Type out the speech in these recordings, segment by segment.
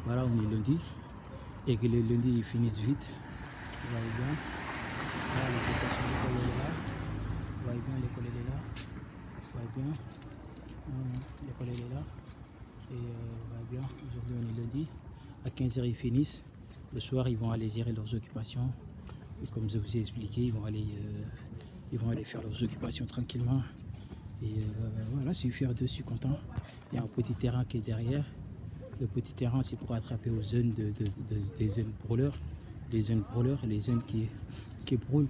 Voilà, on est lundi. Et que les lundis ils finissent vite. Vous voyez bien. Voilà, l'école est là. Vous voyez bien, l'école est là. Vous voyez bien. L'école est là. Et vous voyez bien, aujourd'hui on est lundi. À 15h ils finissent. Le soir ils vont aller gérer leurs occupations. Et comme je vous ai expliqué, ils vont aller faire leurs occupations tranquillement. Et voilà, je suis fier d'eux, je suis content. Il y a un petit terrain qui est derrière. Le petit terrain, c'est pour attraper aux jeunes des jeunes brûleurs. Les jeunes brûleurs, les jeunes qui brûlent.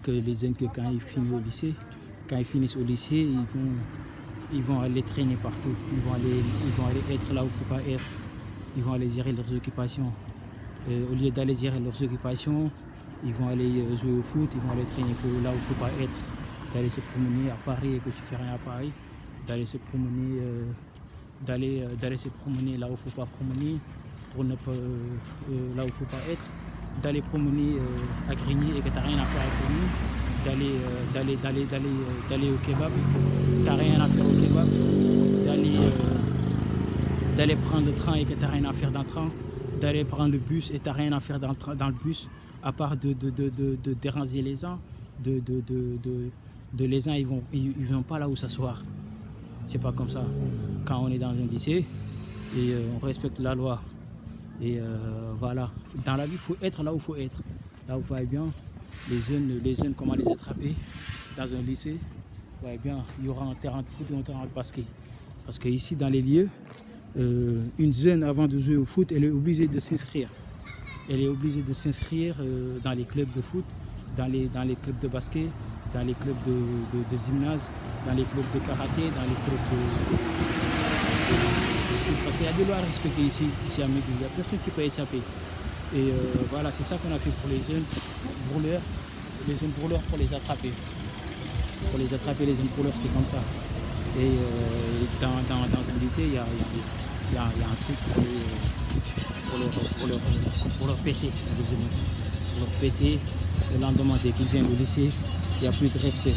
Que les jeunes que quand ils finissent au lycée, ils vont aller traîner partout. Ils vont aller être là où il ne faut pas être. Ils vont aller gérer leurs occupations. Au lieu d'aller gérer leurs occupations, ils vont aller jouer au foot, ils vont aller traîner là où il ne faut pas être. D'aller se promener à Paris et que tu fais rien à Paris. D'aller se promener, d'aller se promener là où il ne faut pas promener, pour ne pas, là où il ne faut pas être. D'aller promener à Grigny et que tu n'as rien à faire à Grigny. D'aller au kebab, tu n'as rien à faire au kebab. D'aller prendre le train et que tu n'as rien à faire dans le train. D'aller prendre le bus et tu n'as rien à faire dans le bus, à part de déranger les gens. Les uns, ils vont pas là où s'asseoir. C'est pas comme ça. Quand on est dans un lycée, et on respecte la loi. Et voilà. Dans la vie, il faut être là où il faut être. Là où vous voyez bien, les jeunes, comment les attraper dans un lycée. Vous voyez bien, il y aura un terrain de foot et un terrain de basket. Parce qu'ici, dans les lieux, une jeune, avant de jouer au foot, elle est obligée de s'inscrire. Elle est obligée de s'inscrire dans les clubs de foot, dans les clubs de basket, dans les clubs de gymnase, dans les clubs de karaté, dans les clubs de foot. Parce qu'il y a des lois à respecter ici à Médine. Il n'y a personne qui peut échapper. Et voilà, c'est ça qu'on a fait pour les jeunes brûleurs. Les jeunes brûleurs pour les attraper. Pour les attraper, les jeunes brûleurs, c'est comme ça. Et dans un lycée, il y a un truc pour leur PC. Pour leur PC, le lendemain, dès qu'ils viennent au lycée, il n'y a plus de respect.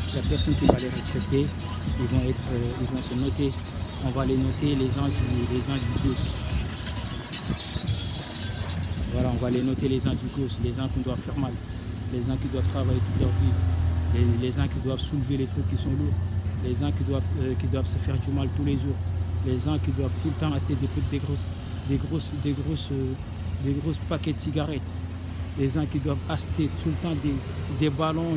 Il n'y a personne qui va les respecter. Ils vont se noter. On va les noter les gens du gosse. Voilà, on va les noter les gens du gosse, les gens qui doivent faire mal, les gens qui doivent travailler toute leur vie, les gens qui doivent soulever les trucs qui sont lourds, les gens qui doivent se faire du mal tous les jours, les gens qui doivent tout le temps acheter des grosses paquets de cigarettes, les gens qui doivent acheter tout le temps des ballons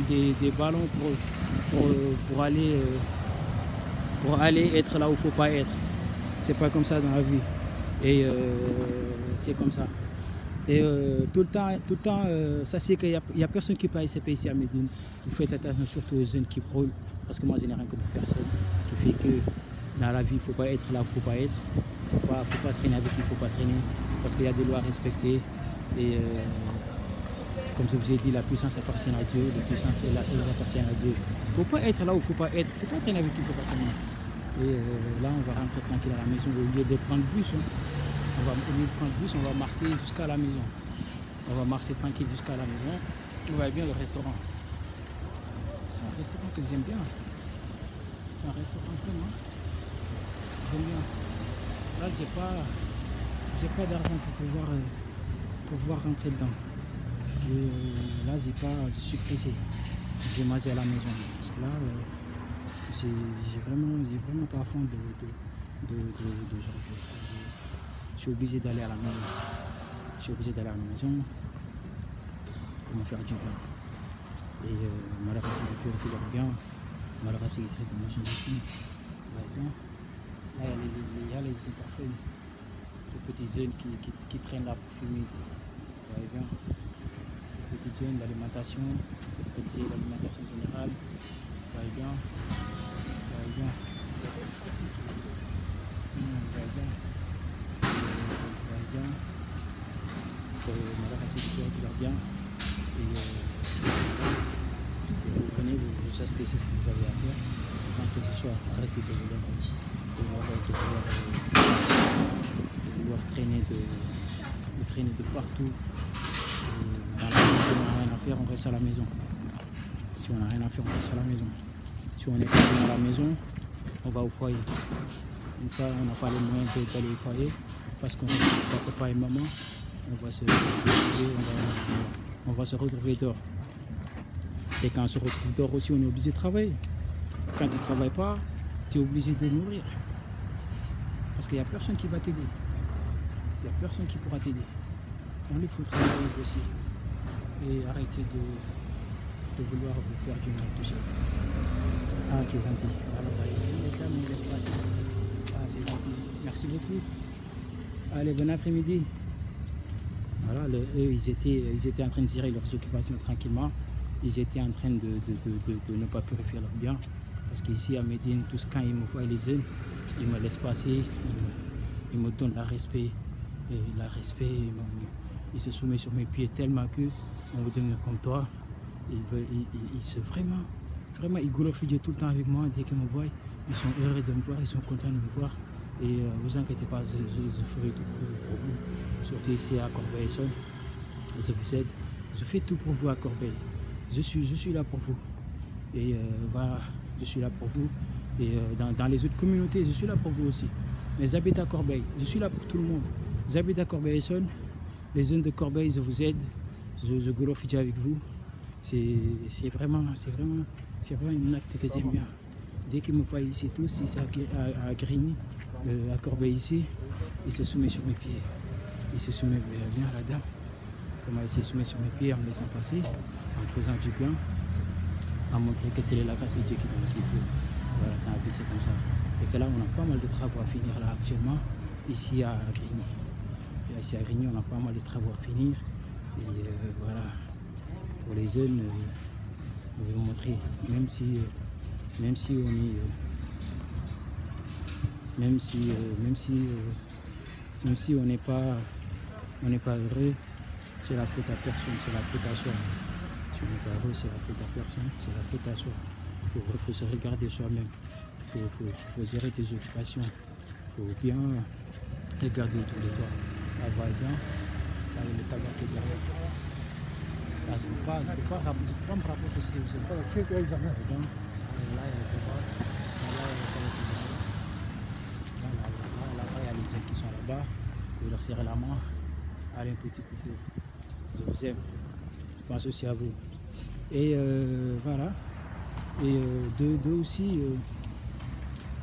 pour aller être là où il ne faut pas être. C'est pas comme ça dans la vie. Et c'est comme ça. Et tout le temps, ça c'est qu'il n'y a personne qui peut SCP ici à Médine. Vous faites attention surtout aux jeunes qui brûlent. Parce que moi je n'ai rien contre personne qui fait que dans la vie il ne faut pas être là où il ne faut pas être. Il ne faut pas traîner avec qui il ne faut pas traîner. Parce qu'il y a des lois à respecter. Et comme je vous ai dit, la puissance appartient à Dieu, la puissance et la sagesse appartiennent à Dieu. Il ne faut pas être là où il ne faut pas être. Il ne faut pas traîner avec qui il ne faut pas traîner. Et là on va rentrer tranquille à la maison au lieu de prendre le bus. Au lieu de prendre le bus, on va marcher jusqu'à la maison. On va marcher tranquille jusqu'à la maison. On voit bien le restaurant. C'est un restaurant que j'aime bien. C'est un restaurant vraiment. J'aime bien. Là, j'ai pas d'argent pour pouvoir rentrer dedans. Je suis pressé. Je vais manger à la maison. Parce que là, j'ai vraiment pas faim d'aujourd'hui. Je suis obligé d'aller à la maison. Je suis obligé d'aller à la maison pour me faire du bien. Et malheureusement, c'est de purifier leur bien. Malheureusement, c'est de traiter de manger aussi. Là, il y a les interfeuilles. Les petits jeunes qui traînent là pour fumer. Vous voyez bien. Les petits jeunes, l'alimentation générale. Vous voyez bien. Vous voyez bien. Vous voyez bien. Malheureusement, c'est de purifier leur bien. Et vous venez, vous achetez ce que vous avez à faire. Rentrez ce soir, arrêtez de vouloir traîner de partout. Dans la maison, si on n'a rien à faire, on reste à la maison. Si on n'a rien à faire, on reste à la maison. Si on est à la maison, on va au foyer. Une fois on n'a pas les moyens d'aller au foyer, parce qu'on respecte papa et maman, on va se retrouver, on va se retrouver dehors. Et quand on se retrouve dehors aussi, on est obligé de travailler. Quand tu ne travailles pas, tu es obligé de nourrir. Parce qu'il n'y a personne qui va t'aider. Il n'y a personne qui pourra t'aider. Donc il faut travailler aussi. Et arrêter de vouloir vous faire du mal tout seul. Ah, c'est gentil. Alors, les dames, on laisse passer. Ah, c'est gentil. Merci beaucoup. Allez, bon après-midi. Voilà, eux, ils étaient en train de gérer leurs occupations tranquillement. Ils étaient en train de ne pas purifier leurs biens. Parce qu'ici à Médine, tous quand ils me voient les jeunes, ils me laissent passer, ils me donnent le respect. Et le respect, ils se soumettent sur mes pieds tellement qu'on veut devenir comme toi. Ils se vraiment, ils glorifient Dieu tout le temps avec moi. Dès qu'ils me voient, ils sont heureux de me voir, ils sont contents de me voir. Et vous inquiétez pas, je ferai tout pour vous. Surtout ici à Corbeil-Essonnes, je vous aide. Je fais tout pour vous à Corbeil. Je suis là pour vous. Et voilà, je suis là pour vous. Et dans les autres communautés, je suis là pour vous aussi. Mais j'habite à Corbeil, je suis là pour tout le monde. J'habite à Corbeil-Essonnes, les jeunes de Corbeil, je vous aide. Je glorifie Dieu avec vous. C'est vraiment un acte que j'aime bien. Dès qu'ils me voient ici tous, ici à Grigny, à Corbeil ici, ils se soumettent sur mes pieds. Ils se soumettent bien à la dame. Comment ils se soumettent sur mes pieds en me laissant passer, en me faisant du bien, en montrant que telle est la grâce de Dieu qui donne qui peut. Voilà, dans la vie c'est comme ça. Et que là on a pas mal de travaux à finir là actuellement, ici à Grigny. Et ici à Grigny on a pas mal de travaux à finir. Et voilà, pour les jeunes, je vais vous montrer, même si on est... même si on n'est pas heureux, c'est la faute à personne, c'est la faute à soi. Si on n'est pas heureux, c'est la faute à personne, c'est la faute à soi. Il faut se regarder soi-même, il faut gérer tes occupations, il faut bien regarder tous les toits. Là, voilà bien, là il y a le tabac qui est derrière. Là, je ne peux pas me rapprocher, c'est pas la truc, là il y a le tabac. Là, il y a le tabac. Là-bas, il y a les ailes qui sont là-bas. Je vais leur serrer la main. Allez, un petit coucou. Je vous aime. Je pense aussi à vous. Et voilà. Et deux aussi,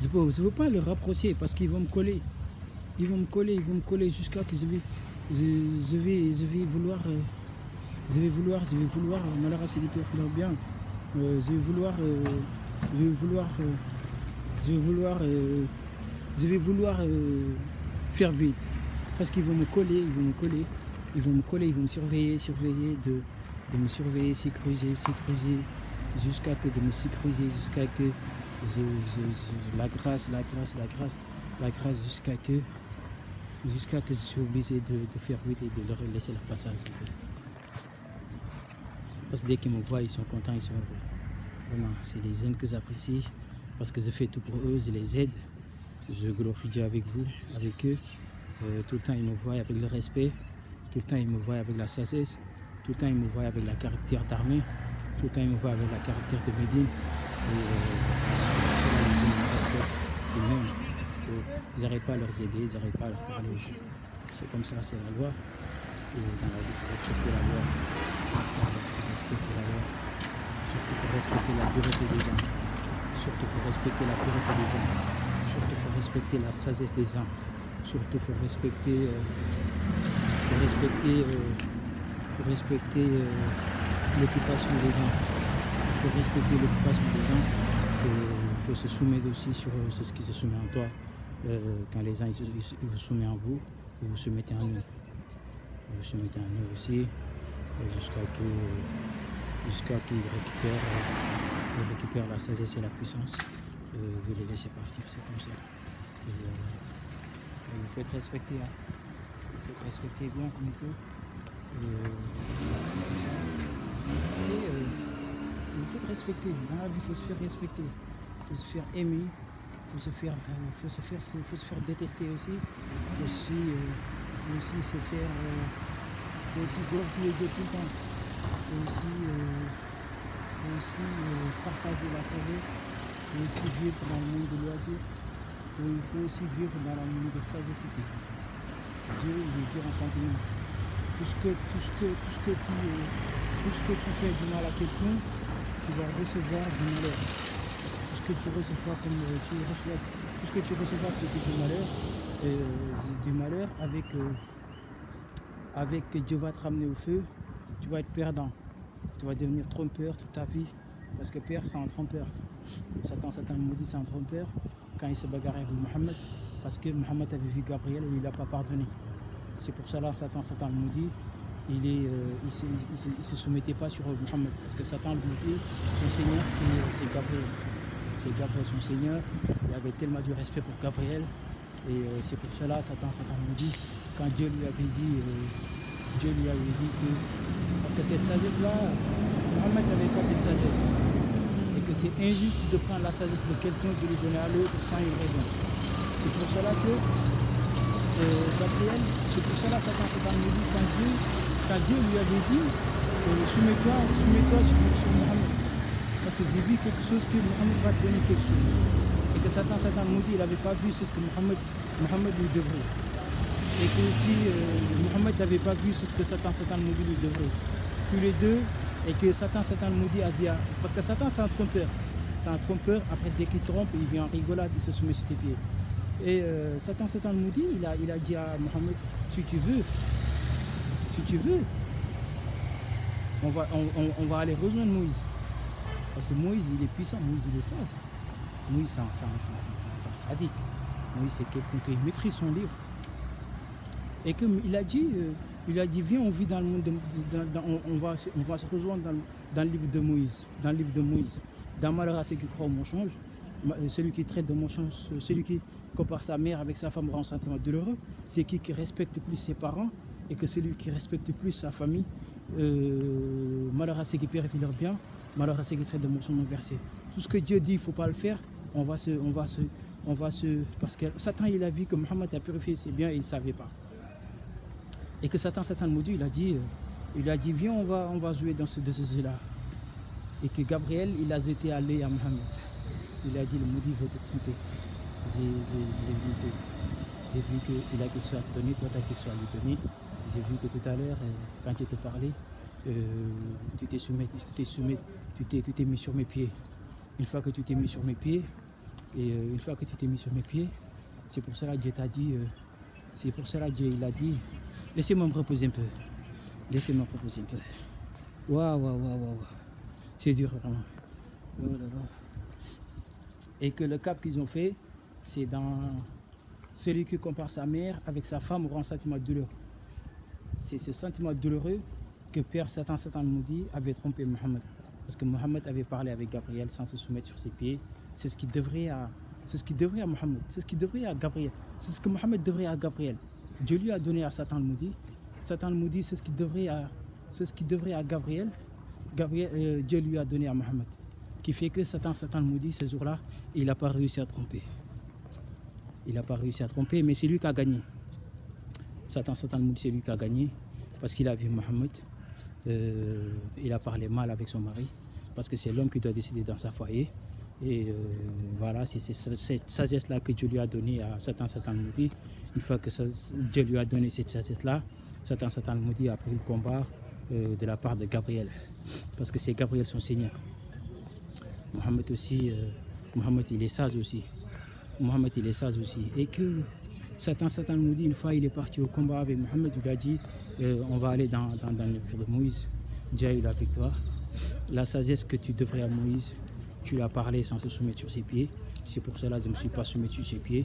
je ne veux pas le rapprocher parce qu'ils vont me coller. Ils vont me coller jusqu'à que je vais vouloir malheureusement c'est du pire bien. Je vais vouloir faire vite parce qu'ils vont me coller, ils vont me surveiller de me surveiller, sécuriser jusqu'à que de me sécuriser, jusqu'à que la grâce jusqu'à que je suis obligé de faire vite et de leur laisser leur passage. Parce que dès qu'ils me voient, ils sont contents, ils sont heureux. Vraiment, c'est les jeunes que j'apprécie parce que je fais tout pour eux, je les aide. Je glorifie Dieu avec vous, avec eux. Tout le temps, ils me voient avec le respect. Tout le temps, ils me voient avec la sagesse. Tout le temps, ils me voient avec la caractère d'armée. Tout le temps, ils me voient avec la caractère de Médine. Et c'est pour ça qu'ils me respectent. Ils m'aiment. Parce qu'ils n'arrêtent pas à leur aider, ils n'arrêtent pas à leur parler aussi. C'est comme ça, c'est la loi. Et dans la vie, il faut respecter la loi. Il faut respecter la loi. Surtout, il faut respecter la pureté des âmes. Surtout, il faut respecter la pureté des âmes. Surtout, il faut respecter la sagesse des âmes. Surtout, il faut respecter, l'occupation des âmes. Il faut respecter l'occupation des âmes. Il faut se soumettre aussi sur ce qui se soumet en toi. Quand les uns ils vous soumettent en vous, vous vous soumettez en eux. Vous vous soumettez en eux aussi, jusqu'à qu'ils récupèrent la sagesse et la puissance. Vous les laissez partir, c'est comme ça. Vous faites respecter, hein. Vous faites respecter bien comme il faut. C'est comme ça. Et vous faites respecter. Dans la vie, il faut se faire respecter. Il faut se faire aimer. Il faut se faire détester aussi. Il faut aussi se faire. Il faut aussi glorifier Dieu tout le temps. Il faut aussi partager la sagesse. Il faut aussi vivre dans le monde de loisirs. Il faut aussi vivre dans le monde de sagacité. Dieu il est dur en sentiment. Tout ce que tu fais du mal à quelqu'un, tu vas recevoir du malheur. Tout ce que tu recevras tout ce que tu recevras, c'est du malheur avec Dieu va te ramener au feu, tu vas être perdant. Tu vas devenir trompeur toute ta vie, parce que père c'est un trompeur. Satan maudit, c'est un trompeur quand il se bagarre avec Mohammed, parce que Mohammed avait vu Gabriel et il n'a pas pardonné. C'est pour cela Satan maudit, il se soumettait pas sur Mohammed, parce que Satan maudit, son Seigneur c'est Gabriel. C'est Gabriel son Seigneur, il avait tellement du respect pour Gabriel, et c'est pour cela Satan maudit, quand Dieu lui avait dit que, parce que cette sagesse-là, Mohammed n'avait pas cette sagesse, et que c'est injuste de prendre la sagesse de quelqu'un de lui donner à l'autre sans une raison. C'est pour cela que Gabriel, c'est pour cela Satan maudit, quand Dieu lui avait dit soumets-toi sur Mohammed, parce que j'ai vu quelque chose que Mohammed va te donner quelque chose, et que Satan maudit, il n'avait pas vu ce que Mohammed lui devrait, et que aussi Mohammed n'avait pas vu ce que Satan maudit lui devrait, tous les deux, et que Satan maudit a dit parce que Satan c'est un trompeur, après dès qu'il trompe il vient en rigolade, il se soumet sur tes pieds, et Satan maudit, il a dit à Mohammed, si tu veux on va aller rejoindre Moïse, parce que Moïse il est puissant, Moïse il est sage, Moïse c'est un sadique, Moïse c'est quelqu'un qui maîtrise son livre, et qu'il a dit viens, on vit dans le monde on va se rejoindre dans le livre de Moïse, dans malheur à ceux qui croient au mensonge, celui qui traite de mensonge, celui qui compare sa mère avec sa femme rend un sentiment douloureux, c'est qui respecte plus ses parents, et que celui qui respecte plus sa famille, malheur à ceux qui périfient leur bien, malheur à ceux qui traitent de mensonge inversé. Tout ce que Dieu dit, il ne faut pas le faire, parce que Satan il a vu que Mohammed a purifié ses biens et il ne savait pas. Et que Satan maudit, il a dit viens, on va jouer dans ce jeu-là. Et que Gabriel, il a été allé à Mohammed. Il a dit, le maudit veut te tromper. J'ai vu qu'il a quelque chose à te donner, toi tu as quelque chose à lui donner. J'ai vu que tout à l'heure, quand je te parlais, tu t'es mis sur mes pieds. Une fois que tu t'es mis sur mes pieds, c'est pour cela que Dieu t'a dit, il a dit, laissez-moi me reposer un peu. Waouh. C'est dur vraiment. Oh là là. Et que le cap qu'ils ont fait, c'est dans celui qui compare sa mère avec sa femme aura un sentiment douloureux. C'est ce sentiment douloureux que Père Satan maudit avait trompé Mohammed. Parce que Mohammed avait parlé avec Gabriel sans se soumettre sur ses pieds. C'est ce qu'il devrait à Mohammed. C'est ce qu'il devrait à Gabriel. C'est ce que Mohammed devrait à Gabriel. Dieu lui a donné à Satan maudit. Satan maudit, c'est ce qu'il devrait à Gabriel. Dieu lui a donné à Mohammed. Qui fait que Satan maudit ce jour-là, il n'a pas réussi à tromper. Mais c'est lui qui a gagné. Satan maudit, c'est lui qui a gagné. Parce qu'il a vu Mohammed. Il a parlé mal avec son mari. Parce que c'est l'homme qui doit décider dans sa foyer. Et voilà, c'est cette sagesse-là que Dieu lui a donnée à Satan maudit. Une fois que Dieu lui a donné cette sagesse-là, Satan maudit a pris le combat de la part de Gabriel. Parce que c'est Gabriel son Seigneur. Mohammed aussi, il est sage aussi. Et que Satan maudit, une fois il est parti au combat avec Mohammed, il a dit on va aller dans le livre de Moïse. Dieu a eu la victoire. La sagesse que tu devrais à Moïse, tu l'as parlé sans se soumettre sur ses pieds. C'est pour cela que je ne me suis pas soumis sur ses pieds.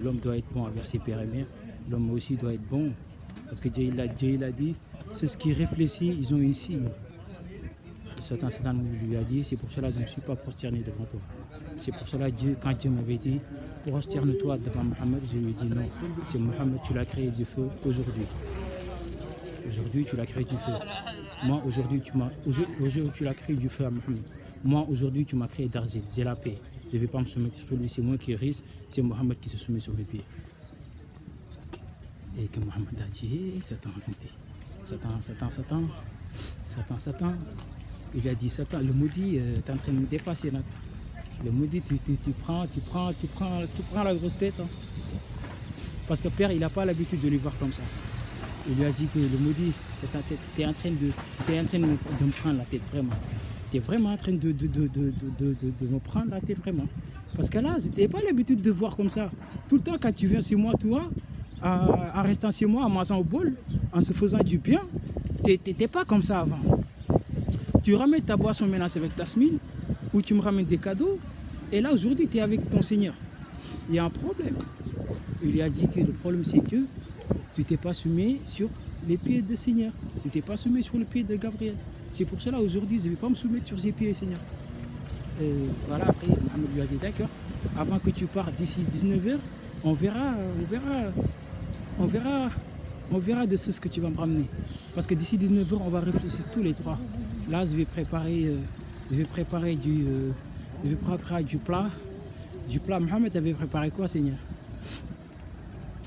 L'homme doit être bon envers ses pères et mères. L'homme aussi doit être bon. Parce que Dieu il a dit, c'est ce qui réfléchit, ils ont une cible. Satan lui a dit, c'est pour cela que je ne me suis pas prosterné devant toi. C'est pour cela que quand Dieu m'avait dit, prosterne-toi devant Mohammed, je lui ai dit non. C'est Mohammed, tu l'as créé du feu aujourd'hui. Aujourd'hui, tu l'as créé du feu. Moi, aujourd'hui, tu l'as créé du feu à Mohammed. Moi, aujourd'hui, tu m'as créé d'argile. J'ai la paix. Je ne vais pas me soumettre sur lui. C'est moi qui risque. C'est Mohammed qui se soumet sur mes pieds. Et que Mohammed a dit, Satan. Il a dit, Satan, le maudit, tu es en train de me dépasser. Là. Le maudit, tu prends la grosse tête. Hein. Parce que père, il n'a pas l'habitude de lui voir comme ça. Il lui a dit que le maudit, tu es en train de me prendre la tête, vraiment. Tu es vraiment en train de me prendre la tête, vraiment. Parce que là, je n'avais pas l'habitude de voir comme ça. Tout le temps, quand tu viens chez moi, toi, en restant chez moi, en mangeant au bol, en se faisant du bien, tu n'étais pas comme ça avant. Tu ramènes ta boisson mélangée avec Tasmine, ou tu me ramènes des cadeaux, et là, aujourd'hui, tu es avec ton Seigneur. Il y a un problème. Il lui a dit que le problème, c'est que tu t'es pas soumis sur les pieds du Seigneur. Tu t'es pas soumis sur le pied de Gabriel. C'est pour cela, aujourd'hui, je ne vais pas me soumettre sur ses pieds, Seigneur. Voilà, après, Mohamed lui a dit, d'accord, avant que tu partes d'ici 19h, on verra de ce que tu vas me ramener. Parce que d'ici 19h, on va réfléchir tous les trois. Là, je vais préparer du plat. Du plat. Mohamed avait préparé quoi, Seigneur?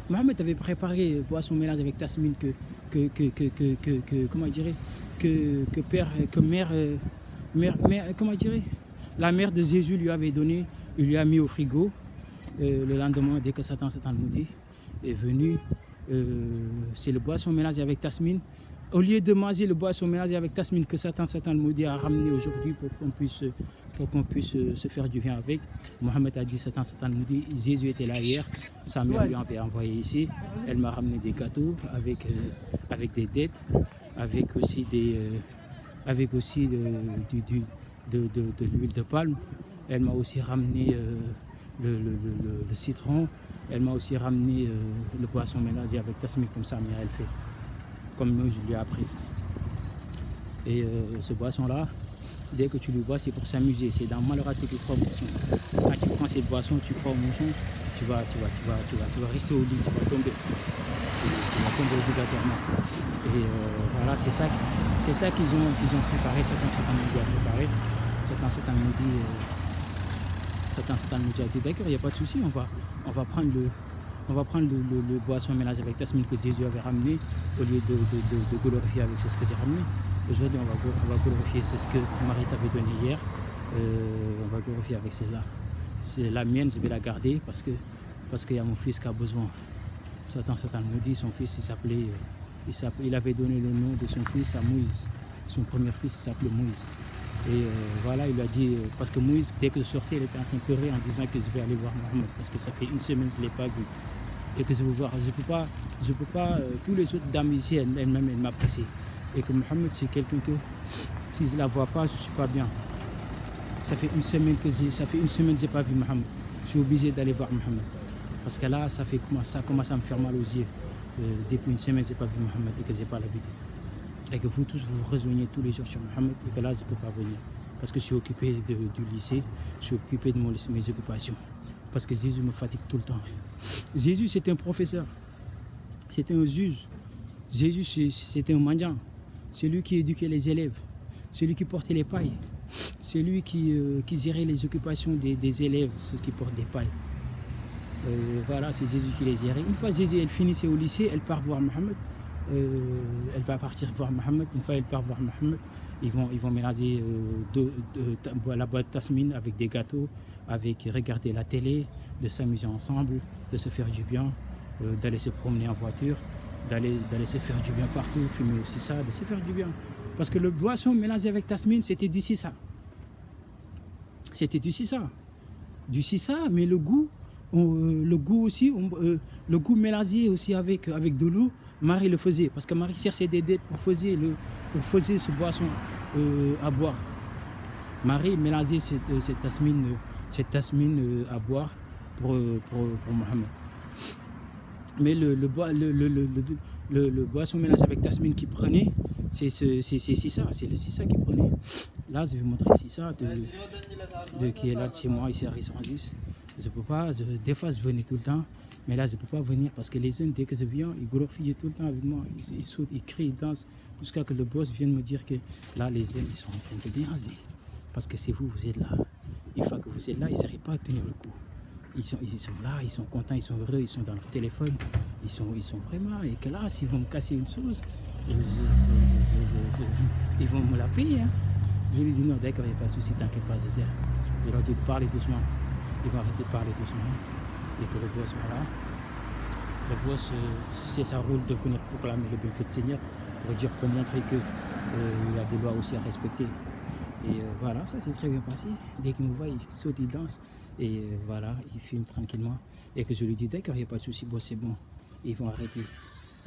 Mohamed avait préparé boisson mélange avec Tasmine la mère de Jésus lui avait donné, il lui a mis au frigo. Le lendemain, dès que Satan le maudit est venu, c'est le boisson mélangé avec Tasmine. Au lieu de manger le boisson mélangé avec Tasmine que Satan le maudit a ramené aujourd'hui pour qu'on puisse se faire du bien avec, Mohamed a dit Satan le maudit, Jésus était là hier, sa mère lui avait envoyé ici, elle m'a ramené des gâteaux avec des dettes, avec aussi de l'huile de palme. Elle m'a aussi ramené le citron. Elle m'a aussi ramené le poisson mélangé avec Tasmine, comme sa mère elle fait. Comme moi je lui ai appris. Et ce boisson-là, dès que tu le bois, c'est pour s'amuser. C'est dans Malheureux ceux qui croient au mouton. Quand tu prends cette boisson, tu crois au mouton, tu vas rester au lit, tu vas tomber. Tu vas tomber obligatoirement. Et voilà, c'est ça qu'ils ont préparé. Satan nous a préparé. Satan nous a dit d'accord, il n'y a pas de souci, on va prendre le boisson mélange avec Tasmine que Jésus avait ramené au lieu de glorifier avec ce que j'ai ramené. Aujourd'hui, on va glorifier ce que Marie t'avait donné hier. On va glorifier avec celle-là. C'est la mienne, je vais la garder parce qu'il y a mon fils qui a besoin. Satan nous dit, son fils, il avait donné le nom de son fils à Moïse. Son premier fils, il s'appelait Moïse. Et voilà, il lui a dit, parce que Moïse, dès que je sortais, il était en train de pleurer en disant que je vais aller voir Mohamed, parce que ça fait une semaine que je ne l'ai pas vu. Et que je veux voir, je peux pas tous les autres dames ici, elles-mêmes, elles m'apprécient. Et que Mohamed, c'est quelqu'un que, si je ne la vois pas, je ne suis pas bien. Ça fait une semaine que je n'ai pas vu Mohamed. Je suis obligé d'aller voir Mohamed. Parce que là, ça commence à me faire mal aux yeux. Depuis une semaine, je n'ai pas vu Mohamed et que je n'ai pas l'habitude. Et que vous tous, vous vous rejoignez tous les jours sur Mohamed et que là, je ne peux pas venir. Parce que je suis occupé du lycée, je suis occupé de mes occupations. Parce que Jésus me fatigue tout le temps. Jésus, c'était un professeur. C'était un juge. Jésus, c'était un mendiant. C'est lui qui éduquait les élèves. C'est lui qui portait les pailles. C'est lui qui gérait les occupations des élèves, c'est ce qui porte des pailles. Voilà, c'est Jésus qui les gérait. Une fois Jésus, elle finissait au lycée, elle part voir Mohamed. Elle va partir voir Mohamed. Une fois elle part voir Mohamed, ils vont mélanger la boîte Tasmine avec des gâteaux, avec regarder la télé, de s'amuser ensemble, de se faire du bien, d'aller se promener en voiture, d'aller se faire du bien partout, fumer aussi ça, de se faire du bien. Parce que le boisson mélangé avec Tasmine, c'était du sissa. C'était du sissa. Du sissa, mais le goût aussi, le goût mélangé aussi avec de l'eau. Marie le faisait, parce que Marie cherchait des dettes pour faire ce boisson à boire. Marie mélangeait cette tasmine à boire pour Mohamed. Mais le boisson mélangé avec tasmine qu'il prenait, c'est ça, c'est le sissa qu'il prenait. Là, je vais vous montrer le sissa qui est là de chez moi, ici à Risson-Aziz. Je peux pas, des fois je venais tout le temps. Mais là, je ne peux pas venir parce que les jeunes, dès que je viens, ils glorifient tout le temps avec moi. Ils sautent, ils crient, ils dansent. Jusqu'à que le boss vienne me dire que là, les jeunes, ils sont en train de déranger. Parce que c'est vous êtes là. Une fois que vous êtes là, ils n'arrivent pas à tenir le coup. Ils sont là, ils sont contents, ils sont heureux, ils sont dans leur téléphone. Ils sont vraiment. Et que là, s'ils vont me casser une chose, ils vont me la payer. Hein. Je lui dis non, d'accord, il n'y a pas de souci, t'inquiète pas, je sers. Je leur dis de parler doucement. Ils vont arrêter de parler doucement. Et que le boss, voilà. Le boss, c'est sa rôle de venir proclamer le bienfait de Seigneur, pour montrer que il y a des lois aussi à respecter. Et voilà, ça s'est très bien passé. Dès qu'il me voit, il saute, il danse. Et voilà, il filme tranquillement. Et que je lui dis, d'accord, il n'y a pas de souci, bon, c'est bon. Ils vont arrêter.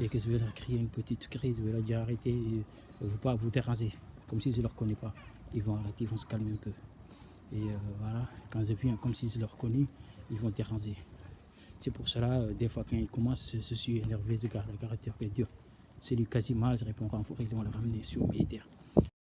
Et que je vais leur crier une petite crise, je vais leur dire arrêtez, ne vous pas vous déranger. Comme si je ne leur connais pas. Ils vont arrêter, ils vont se calmer un peu. Et voilà, quand je viens, comme si je leur connais, ils vont déranger. C'est pour cela, des fois, quand ils commencent, je suis énervé, je garde le caractère qui est dur. Celui quasi mal, je réponds renfort, ils vont le ramener sur mes terres.